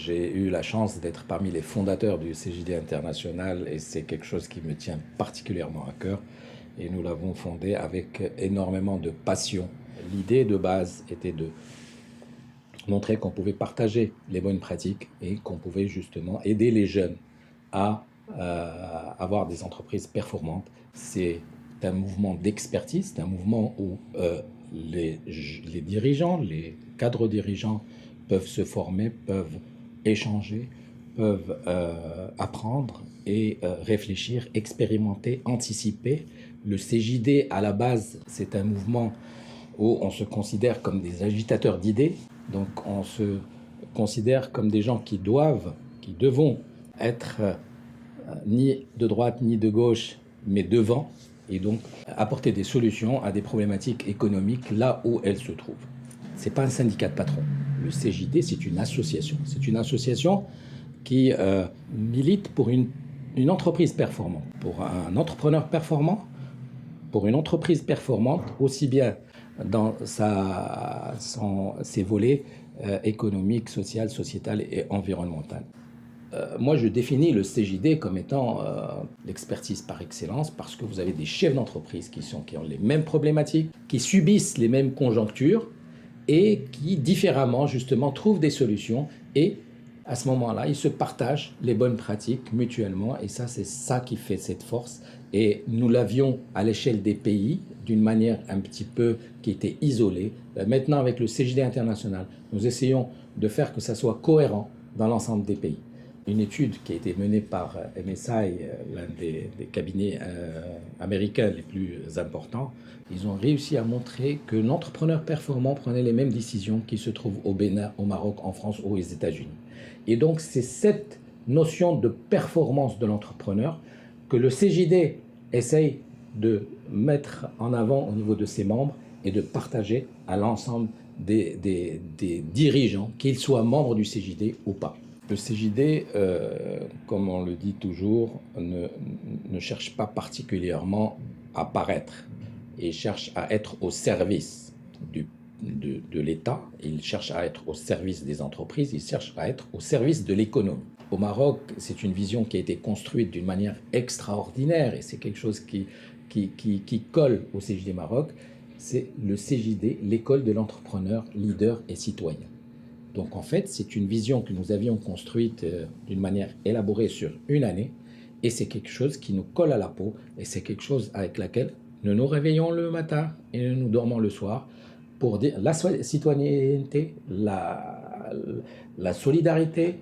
J'ai eu la chance d'être parmi les fondateurs du CJD International et c'est quelque chose qui me tient particulièrement à cœur et nous l'avons fondé avec énormément de passion. L'idée de base était de montrer qu'on pouvait partager les bonnes pratiques et qu'on pouvait justement aider les jeunes à avoir des entreprises performantes. C'est un mouvement d'expertise, c'est un mouvement où les dirigeants, les cadres dirigeants peuvent se former, peuvent échanger, peuvent apprendre et réfléchir, expérimenter, anticiper. Le CJD, à la base, c'est un mouvement où on se considère comme des agitateurs d'idées, donc on se considère comme des gens qui devons être ni de droite ni de gauche, mais devant, et donc apporter des solutions à des problématiques économiques là où elles se trouvent. Ce n'est pas un syndicat de patrons. Le CJD, c'est une association. C'est une association qui milite pour une entreprise performante, pour un entrepreneur performant, pour une entreprise performante, aussi bien dans ses volets économiques, social, sociétal et environnemental. Moi, je définis le CJD comme étant l'expertise par excellence parce que vous avez des chefs d'entreprise qui ont les mêmes problématiques, qui subissent les mêmes conjonctures et qui, différemment, justement, trouvent des solutions et à ce moment-là, ils se partagent les bonnes pratiques mutuellement et ça, c'est ça qui fait cette force. Et nous l'avions à l'échelle des pays d'une manière un petit peu qui était isolée. Maintenant, avec le CJD international, nous essayons de faire que ça soit cohérent dans l'ensemble des pays. Une étude qui a été menée par MSI, l'un des cabinets américains les plus importants, ils ont réussi à montrer que l'entrepreneur performant prenait les mêmes décisions qui se trouvent au Bénin, au Maroc, en France ou aux États-Unis. Et donc, c'est cette notion de performance de l'entrepreneur que le CJD essaye de mettre en avant au niveau de ses membres et de partager à l'ensemble des dirigeants, qu'ils soient membres du CJD ou pas. Le CJD, comme on le dit toujours, ne cherche pas particulièrement à paraître. Il cherche à être au service de l'État, il cherche à être au service des entreprises, il cherche à être au service de l'économie. Au Maroc, c'est une vision qui a été construite d'une manière extraordinaire et c'est quelque chose qui colle au CJD Maroc. C'est le CJD, l'école de l'entrepreneur, leader et citoyen. Donc en fait, c'est une vision que nous avions construite d'une manière élaborée sur une année et c'est quelque chose qui nous colle à la peau et c'est quelque chose avec laquelle nous nous réveillons le matin et nous dormons le soir pour dire la citoyenneté, la solidarité,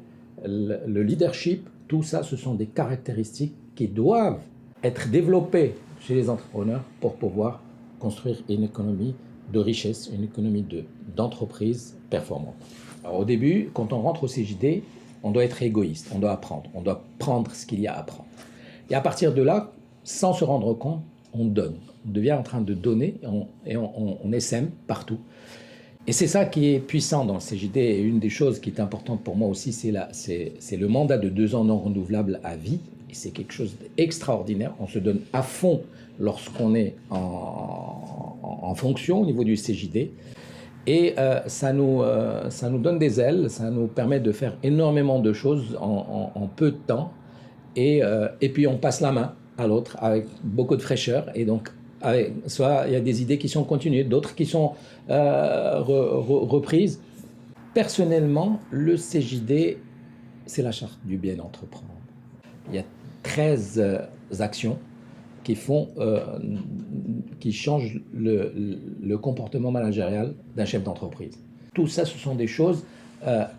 le leadership, tout ça, ce sont des caractéristiques qui doivent être développées chez les entrepreneurs pour pouvoir construire une économie de richesse, une économie d'entreprise performante. Alors au début, quand on rentre au CJD, on doit être égoïste, on doit apprendre, on doit prendre ce qu'il y a à apprendre. Et à partir de là, sans se rendre compte, on donne. On devient en train de donner et on essaime partout. Et c'est ça qui est puissant dans le CJD. Et une des choses qui est importante pour moi aussi, c'est le mandat de 2 ans non renouvelable à vie. Et c'est quelque chose d'extraordinaire. On se donne à fond lorsqu'on est en fonction au niveau du CJD. Et ça nous donne des ailes, ça nous permet de faire énormément de choses en peu de temps. Et puis on passe la main à l'autre avec beaucoup de fraîcheur. Et donc, soit il y a des idées qui sont continuées, d'autres qui sont reprises. Personnellement, le CJD, c'est la charte du bien entreprendre. Il y a 13 actions qui changent le comportement managérial d'un chef d'entreprise. Tout ça, ce sont des choses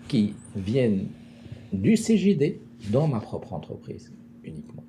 qui viennent du CJD dans ma propre entreprise uniquement.